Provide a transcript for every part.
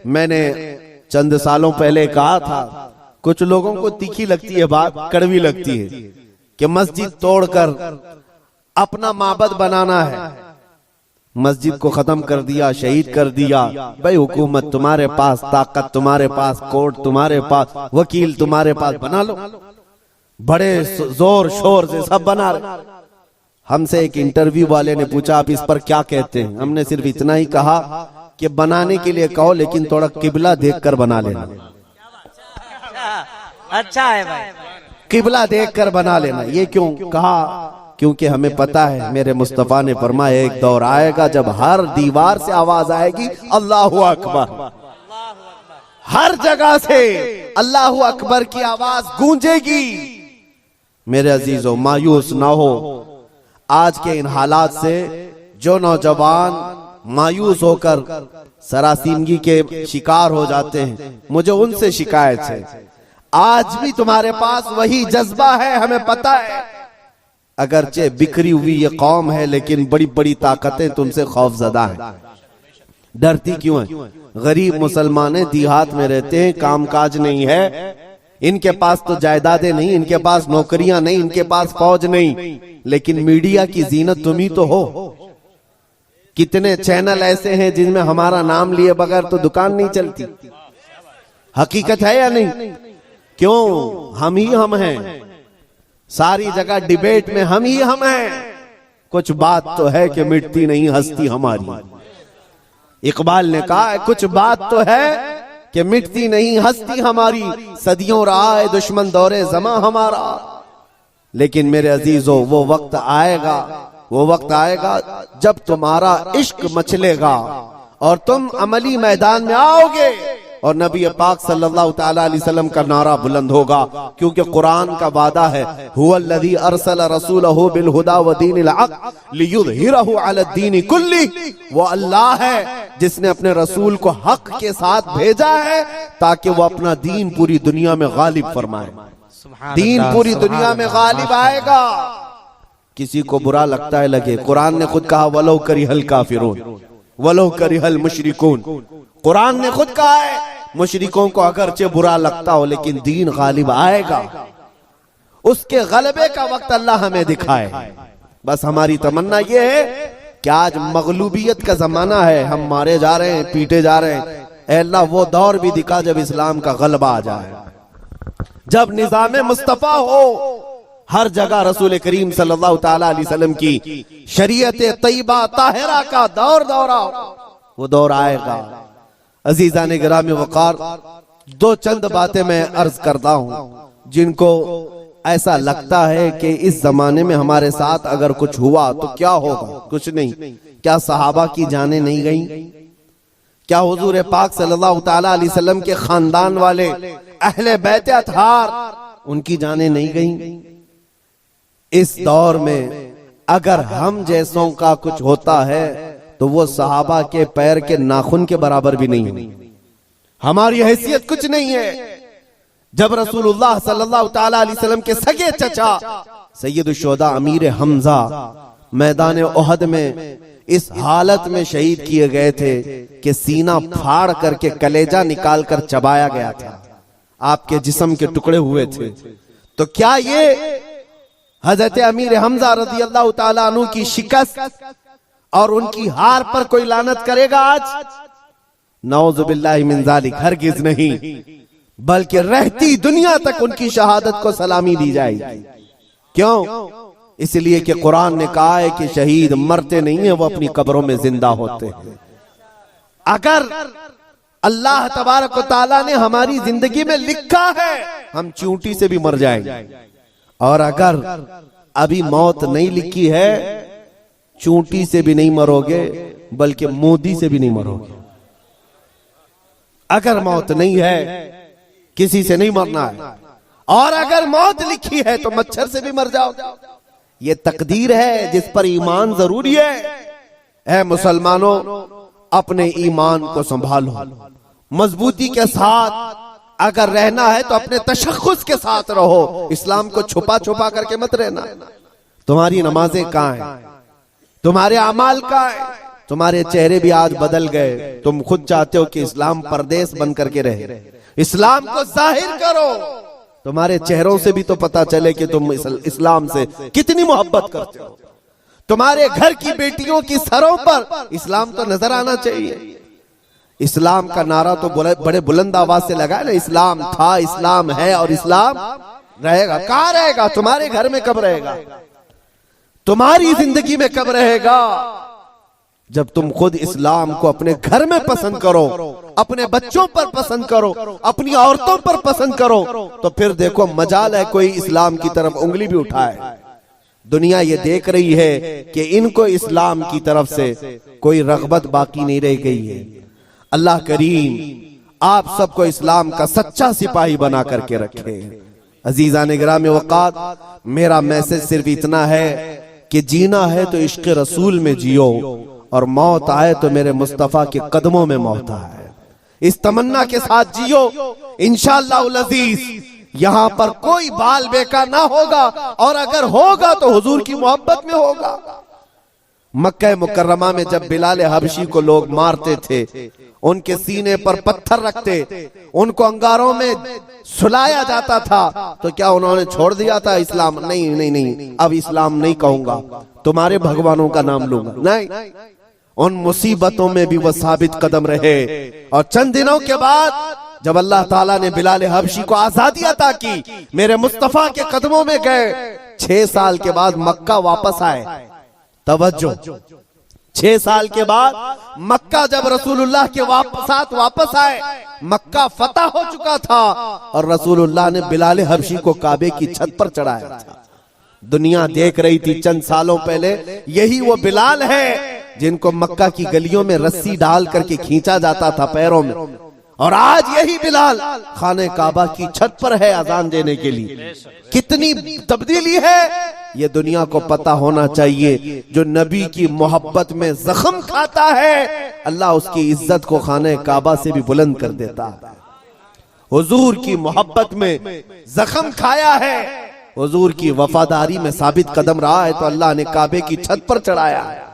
मैंने चंद सालों पहले कहा था, कुछ लोगों को तीखी लगती है बात, कड़वी लगती है कि मस्जिद तोड़कर अपना माबद बनाना है। मस्जिद को खत्म कर दिया, शहीद कर दिया। भाई हुकूमत तुम्हारे पास, ताकत तुम्हारे पास, कोर्ट तुम्हारे पास, वकील तुम्हारे पास, बना लो। बड़े जोर शोर से सब बना रहे। हमसे एक इंटरव्यू वाले ने पूछा आप इस पर क्या कहते हैं। हमने सिर्फ इतना ही कहा कि बनाने के लिए कहो लेकिन थोड़ा किबला देखकर बना लेना। अच्छा है भाई, किबला देखकर बना लेना। ये क्यों कहा? क्योंकि हमें पता है मेरे मुस्तफा ने फरमाया एक दौर आएगा जब हर दीवार से आवाज आएगी अल्लाहु अकबर। हर जगह से अल्लाहु अकबर की आवाज गूंजेगी। मेरे अजीजों, मायूस ना हो। आज के इन हालात से जो नौजवान मायूस होकर सरासीमगी के शिकार हो जाते हैं, मुझे उनसे शिकायत है। आज भी तुम्हारे पास वही जज्बा है, हमें पता है। अगरचे बिखरी हुई ये कौम है लेकिन बड़ी बड़ी ताकतें तुमसे खौफजदा हैं। डरती क्यों है? गरीब मुसलमान देहात में रहते हैं, कामकाज नहीं है, इनके पास तो जायदादें नहीं, इनके पास नौकरियां नहीं, इनके पास फौज नहीं, लेकिन मीडिया की जीनत तुम ही तो हो। कितने चैनल ऐसे हैं जिनमें हमारा नाम लिए बगैर तो दुकान नहीं चलती। हकीकत है या नहीं? क्यों? हम ही हम हैं। सारी जगह डिबेट में हम ही हम हैं। कुछ बात तो है कि मिटती नहीं हस्ती हमारी। इकबाल ने कहा कुछ बात तो है कि मिटती नहीं हस्ती हमारी, सदियों रहा है दुश्मन दौरे जमा हमारा। लेकिन मेरे अजीजों, वो वक्त आएगा जब तुम्हारा इश्क मचलेगा और तुम अमली मैदान में आओगे और नबी पाक सल्लल्लाहु तआला अलैहि वसल्लम का नारा बुलंद होगा। क्योंकि कुरान का वादा है, हुवल्लज़ी अरसल रसूलहु बिल हुदा व दीनिल हक़ लियुज़हिरहु अला दीनि कुल्ली। वो अल्लाह है जिसने अपने रसूल को हक के साथ भेजा है ताकि वो अपना दीन पूरी दुनिया में गालिब फरमाए। दीन पूरी दुनिया में गालिब आएगा। किसी को बुरा लगता है लगे, कुरान ने खुद कहा वलो करिहल काफिरून वलो करिहल मुशरिकून। कुरान ने खुद कहा है मुशरिकों को अगरचे बुरा लगता हो लेकिन दीन गालिब आएगा। उसके गलबे का वक्त अल्लाह हमें दिखाए। बस हमारी तमन्ना यह है कि आज मगलूबियत का जमाना है, हम मारे जा रहे हैं, पीटे जा रहे हैं। ऐ अल्लाह वो दौर भी दिखा जब इस्लाम का गलबा आ जाए, जब निजाम मुस्तफा हो, हर जगह रसूल करीम सल्लल्लाहु तआला अलैहि वसल्लम की शरीयत तैयबा ताहिरा का दौर दौरा, वो दौर आएगा। अजीजान गिरामी वकार, दो चंद बातें मैं अर्ज करता हूं जिनको ऐसा लगता है कि इस जमाने में हमारे साथ अगर कुछ हुआ तो क्या होगा। कुछ नहीं। क्या सहाबा की जानें नहीं गई? क्या हुजूर पाक सल्लल्लाहु तआला अलैहि वसल्लम के खानदान वाले अहले बैत अतहार, उनकी जानें नहीं गई? इस दौर में अगर हम जैसों का कुछ होता है तो वो सहाबा के पैर के नाखून के बराबर भी नहीं है। हमारी हैसियत कुछ नहीं है। जब रसूलुल्लाह सल्लल्लाहु तआला अलैहि वसल्लम के सगे चचा सैयद शुहदा अमीर हमजा मैदान ओहद में इस हालत में शहीद किए गए थे कि सीना फाड़ करके कलेजा निकाल कर चबाया गया था, आपके जिस्म के टुकड़े हुए थे। तो क्या ये हजरत अमीर हमजा रज़ी अल्लाह ताला अन्हु की शिकस्त और उनकी हार पर कोई लानत करेगा आज? नऊज़ु बिल्लाहि मिन ज़ालिक, हरगिज़ नहीं, बल्कि रहती दुनिया तक उनकी शहादत को सलामी दी जाएगी। क्यों? इसलिए कि कुरान ने कहा है कि शहीद मरते नहीं है, वो अपनी कब्रों में जिंदा होते हैं। अगर अल्लाह तबारक व तआला ने हमारी जिंदगी में लिखा है हम चींटी से भी मर जाएंगे, और अगर अभी मौत नहीं लिखी है, चींटी से भी नहीं मरोगे बल्कि मोदी से भी नहीं मरोगे। अगर मौत नहीं है, किसी से नहीं मरना है, और अगर मौत लिखी है तो मच्छर से भी मर जाओ। ये तकदीर है जिस पर ईमान जरूरी है। ऐ मुसलमानों, अपने ईमान को संभालो, मजबूती के साथ अगर रहना है तो अपने तशख्खुस के साथ रहो, इस्लाम को छुपा छुपा करके मत रहना। तुम्हारी नमाजें कहाँ हैं? तुम्हारे अमाल कहाँ हैं? तुम्हारे चेहरे भी आज बदल गए। तुम खुद चाहते हो कि इस्लाम परदेश बन करके रहे, इस्लाम को जाहिर करो। तुम्हारे चेहरों से भी तो पता चले कि तुम इस्लाम से कितनी मोहब्बत करते हो। तुम्हारे घर की बेटियों की सरों पर इस्लाम तो नजर आना चाहिए। इस्लाम का नारा तो बड़े बुलंद आवाज से लगा ना, इस्लाम था, इस्लाम है और इस्लाम रहेगा। कहां रहेगा? तुम्हारे घर में कब रहेगा? तुम्हारी जिंदगी में कब रहेगा? जब तुम खुद इस्लाम को अपने घर में पसंद करो, अपने बच्चों पर पसंद करो, अपनी औरतों पर पसंद करो, तो फिर देखो मजाल है कोई इस्लाम की तरफ उंगली भी उठाए। दुनिया ये देख रही है कि इनको इस्लाम की तरफ से कोई रगबत बाकी नहीं रह गई है। अल्लाह करीम आप सबको इस्लाम का सच्चा सिपाही बना करके रखे। अजीज़ान गिरामी वक़ात, मेरा मैसेज सिर्फ इतना है कि जीना है तो इश्क़ रसूल में जियो, और मौत आए तो मेरे मुस्तफा के कदमों में मौत आए। इस तमन्ना के साथ जियो, इंशाअल्लाह अज़ीज यहां पर कोई बाल बेका ना होगा, और अगर होगा तो हुजूर की मोहब्बत में होगा। मक्का मुकर्रमा में जब बिलाल हबशी को लोग मारते थे, उनके सीने पर पत्थर रखते, उनको अंगारों में सुलाया जाता था, तो क्या उन्होंने छोड़ दिया था इस्लाम? नहीं नहीं नहीं, अब इस्लाम नहीं कहूंगा, तुम्हारे भगवानों का नाम लूंगा। नहीं, उन मुसीबतों में भी वो साबित कदम रहे। और चंद दिनों के बाद जब अल्लाह ताला ने बिलाल हबशी को आजादी अता की, मेरे मुस्तफा के कदमों में गए, 6 साल के बाद मक्का वापस आए। तवज्जो, 6 साल के बाद मक्का जब रसूलुल्लाह के साथ वापस आए, मक्का फतह हो चुका था और रसूलुल्लाह ने बिलाल हबशी को काबे की छत पर चढ़ाया था। दुनिया देख रही थी चंद सालों पहले, यही वो बिलाल है जिनको मक्का की गलियों में रस्सी डाल करके खींचा जाता था पैरों में, और आज यही बिलाल खाने काबा की छत पर है अजान देने के लिए। कितनी तब्दीली है ये दुनिया को पता होना चाहिए। जो नबी की मोहब्बत में जख्म खाता है, अल्लाह उसकी इज्जत को खाने काबा से भी बुलंद कर देता है। हुजूर की मोहब्बत में जख्म खाया है, हुजूर की वफादारी में साबित कदम रहा है, तो अल्लाह ने काबे की छत पर चढ़ाया है।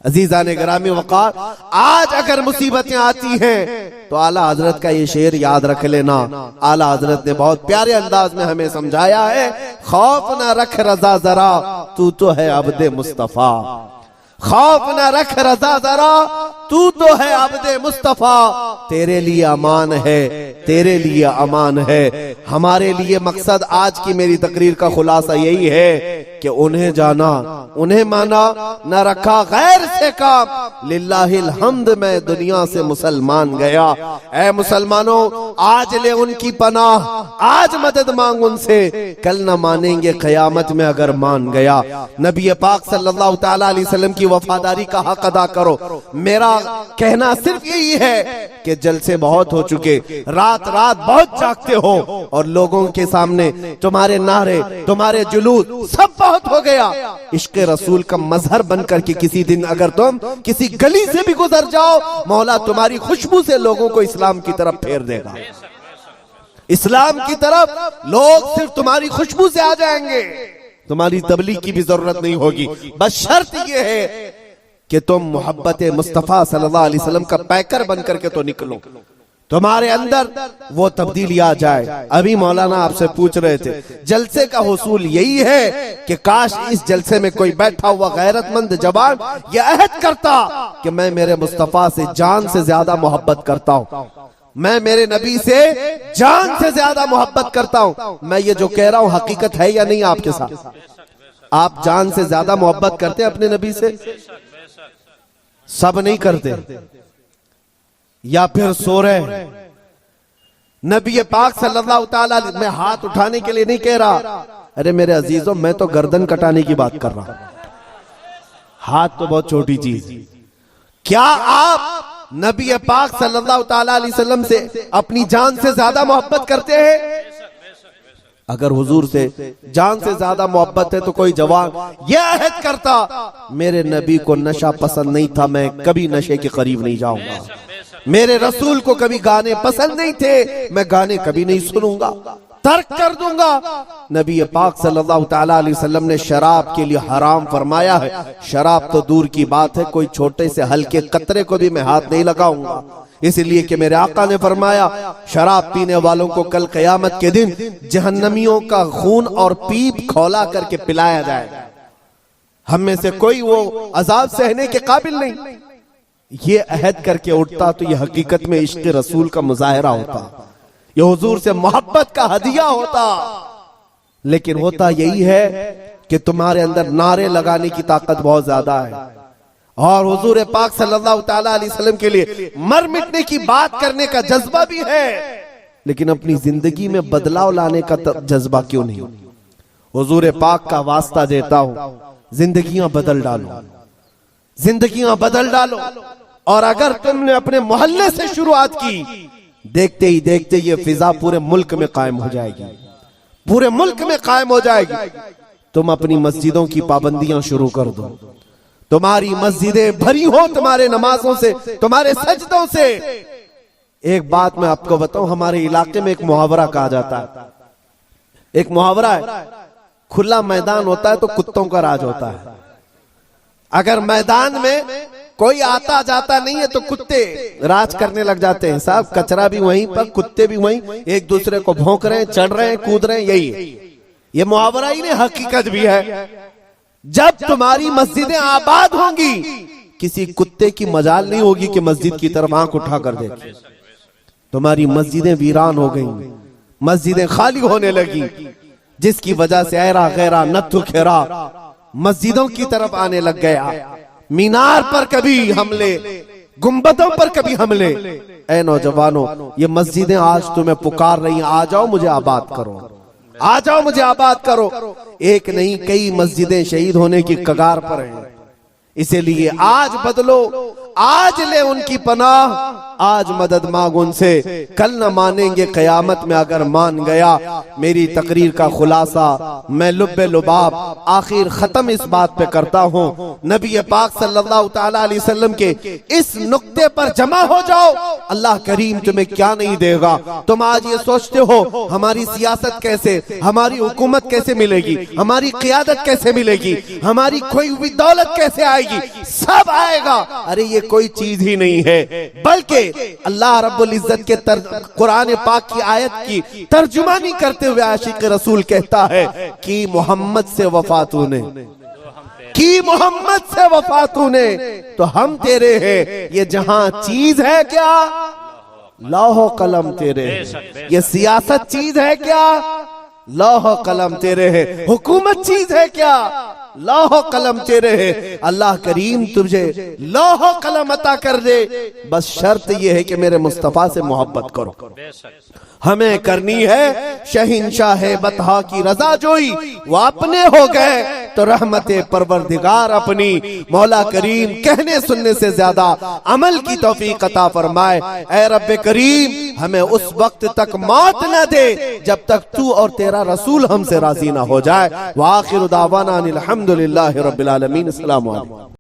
अजीज़ान गिरामी वक़ार, आज अगर मुसीबतें आती हैं तो आला हजरत का ये शेर याद रख लेना। आला हजरत ने बहुत प्यारे अंदाज में हमें समझाया है, खौफ न रख रजा जरा, तू तो है अब्दे मुस्तफा। खौफ न रख रजा जरा, तू तो है अब्दे मुस्तफा। तेरे लिए अमान है, तेरे लिए अमान है। हमारे लिए मकसद आज की मेरी तकरीर का खुलासा यही है कि उन्हें जाना, उन्हें माना, न रखा गैर से काम। लिल्लाहिल हम्द, मैं दुनिया से मुसलमान गया। ऐ मुसलमानों, आज ले उनकी पनाह, आज मदद मांग उनसे, कल न मानेंगे क़यामत में अगर मान गया। नबी पाक सल्लल्लाहु तआला अलैहि वसल्लम की वफादारी का हक अदा करो। मेरा कहना सिर्फ यही है कि जलसे बहुत हो चुके, रात रात बहुत जागते हो, और लोगों के सामने तुम्हारे नारे, तुम्हारे जुलूस सब बहुत हो गया। इश्क रसूल का मजहर बन करके किसी दिन अगर तुम किसी गली से भी गुजर जाओ, मौला तुम्हारी खुशबू से लोगों को इस्लाम की तरफ फेर देगा। इस्लाम की तरफ लोग सिर्फ तुम्हारी खुशबू से आ जाएंगे, तुम्हारी तबलीग की भी जरूरत नहीं होगी। बस शर्त यह है कि तुम मोहब्बत मुस्तफा सल्लल्लाहु अलैहि वसल्लम का पैकर बन करके तो निकलो, तुम्हारे अंदर वो तब्दीली आ जाए। अभी मौलाना आपसे पूछ रहे थे, जलसे का हुसूल यही है कि काश इस जलसे में कोई बैठा हुआ गैरतमंद जवान यह अहद करता कि मैं मेरे मुस्तफा से जान से ज्यादा मोहब्बत करता हूँ, मैं मेरे नबी से जान से ज्यादा मोहब्बत करता हूँ। मैं ये जो कह रहा हूँ हकीकत है या नहीं आपके साथ? आप जान से ज्यादा मोहब्बत करते हैं अपने नबी से? सब नहीं करते, या फिर सो रहे। नबी पाक सल्लल्लाहु तआला, मैं हाथ उठाने के लिए नहीं कह रहा, अरे मेरे अजीजों, मैं तो गर्दन कटाने की बात कर रहा हूं। हाथ तो बहुत छोटी चीज। क्या आप नबी पाक सल्लल्लाहु तआला अलैहि वसल्लम से अपनी जान से ज्यादा मोहब्बत करते हैं? अगर हुजूर से जान से ज्यादा मोहब्बत है तो कोई जवान यह अहद करता, मेरे नबी को नशा पसंद नहीं था, मैं कभी नशे के करीब नहीं जाऊंगा। मेरे रसूल को कभी गाने पसंद नहीं थे, मैं गाने कभी नहीं सुनूंगा। तर्क कर दूंगा। नबी पाक सल्लल्लाहु ताला अलैहि वसल्लम ने शराब के लिए हराम फरमाया है। शराब तो दूर की बात है, कोई छोटे से हल्के कतरे को भी मैं हाथ नहीं लगाऊंगा, इसलिए कि मेरे आका ने फरमाया शराब पीने वालों को कल क़यामत के दिन जहन्नमियों का खून और पीप खौला करके पिलाया जाएगा। हम में से कोई वो अजाब सहने के काबिल नहीं। ये अहद करके उठता तो ये हकीकत में इश्क रसूल का मुजाहिरा होता, ये हुजूर से मोहब्बत का हदिया होता। लेकिन होता यही है कि तुम्हारे अंदर नारे लगाने की ताकत बहुत ज्यादा है और हुजूर पाक सल्लल्लाहु ताला अलैहि वसल्लम के लिए मर मिटने की बात करने का जज्बा भी है, लेकिन अपनी जिंदगी में बदलाव लाने का जज्बा क्यों नहीं? हुजूर पाक का वास्ता देता हूं, जिंदगियां बदल डालो, जिंदगियां बदल डालो। और अगर तुमने अपने मोहल्ले से शुरुआत की, देखते ही देखते ये फिजा पूरे मुल्क में कायम हो जाएगी, पूरे मुल्क में कायम हो जाएगी। तुम अपनी मस्जिदों की पाबंदियां शुरू कर दो, तुम्हारी मस्जिदें भरी हो तुम्हारे नमाजों से, तुम्हारे सजदों से। एक बात मैं आपको बताऊं, हमारे इलाके में एक मुहावरा कहा जाता है, एक मुहावरा है, खुला मैदान होता है तो कुत्तों का राज होता है। अगर मैदान में कोई आता जाता नहीं है तो कुत्ते राज करने लग जाते हैं। साहब कचरा भी वहीं पर, कुत्ते भी वहीं, एक दूसरे को भौंक रहे हैं, चढ़ रहे हैं, कूद रहे हैं। यही है, ये मुहावरा ही नहीं, हकीकत भी है। जब तुम्हारी मस्जिदें आबाद होंगी, किसी कुत्ते की मजाल नहीं होगी कि मस्जिद की तरफ आंख उठा कर देखे। तुम्हारी मस्जिदें वीरान हो गई, मस्जिदें खाली होने लगी, जिसकी वजह से ऐरा गैरा नत्थु खेरा मस्जिदों की तरफ आने लग गया। मीनार पर कभी हमले, गुंबदों पर कभी हमले। ऐ नौजवानों, ये मस्जिदें आज तुम्हें पुकार रही हैं, आ जाओ मुझे आबाद करो, आ जाओ मुझे आबाद करो। एक नहीं कई मस्जिदें शहीद होने की कगार पर हैं। इसीलिए आज बदलो, आज ले उनकी पनाह, आज मदद मांग उनसे, कल न मानेंगे कयामत में अगर मान गया। मेरी तकरीर का खुलासा मैं लुब्बे लुबाब आखिर खत्म इस बात पे करता हूँ, नबी पाक सल्लल्लाहु ताला अलैहि वसल्लम के इस नुक्ते पर जमा हो जाओ। अल्लाह करीम तुम्हें क्या नहीं देगा। तुम आज ये सोचते हो हमारी सियासत कैसे, हमारी हुकूमत कैसे मिलेगी, हमारी क़ियादत कैसे मिलेगी, हमारी खोई हुई दौलत कैसे आएगी, सब आएगा। अरे ये कोई चीज ही नहीं है, बल्कि अल्लाह रब्बुल इज्जत के कुरान पाक की आयत की तर्जुमानी करते हुए आशिक रसूल कहता है कि मोहम्मद से वफा तूने, कि मोहम्मद से वफा तूने, तो हम तेरे हैं। ये जहां चीज है क्या, लौह कलम तेरे, ये सियासत चीज है क्या, लौह कलम तेरे है। हुकूमत चीज है क्या, लौह कलम तेरे है। अल्लाह करीम तुझे लौह कलम अता कर दे, बस शर्त यह है कि मेरे मुस्तफा से मोहब्बत करो। हमें करनी है शहिंशाह बतहा की रजा जोई, वो अपने हो गए तो रहमते परवरदिगार अपनी। मौला करीम कहने सुनने से ज्यादा अमल की तौफीक अता फरमाए। ऐ रब्बे करीम हमें उस वक्त तक मौत न दे जब तक तू और तेरा रसूल हमसे राजी ना हो जाए। व आखिर दावाना अनिल हम्दुलिल्लाहि रब्बिल आलमीन। अस्सलामु अलैकुम।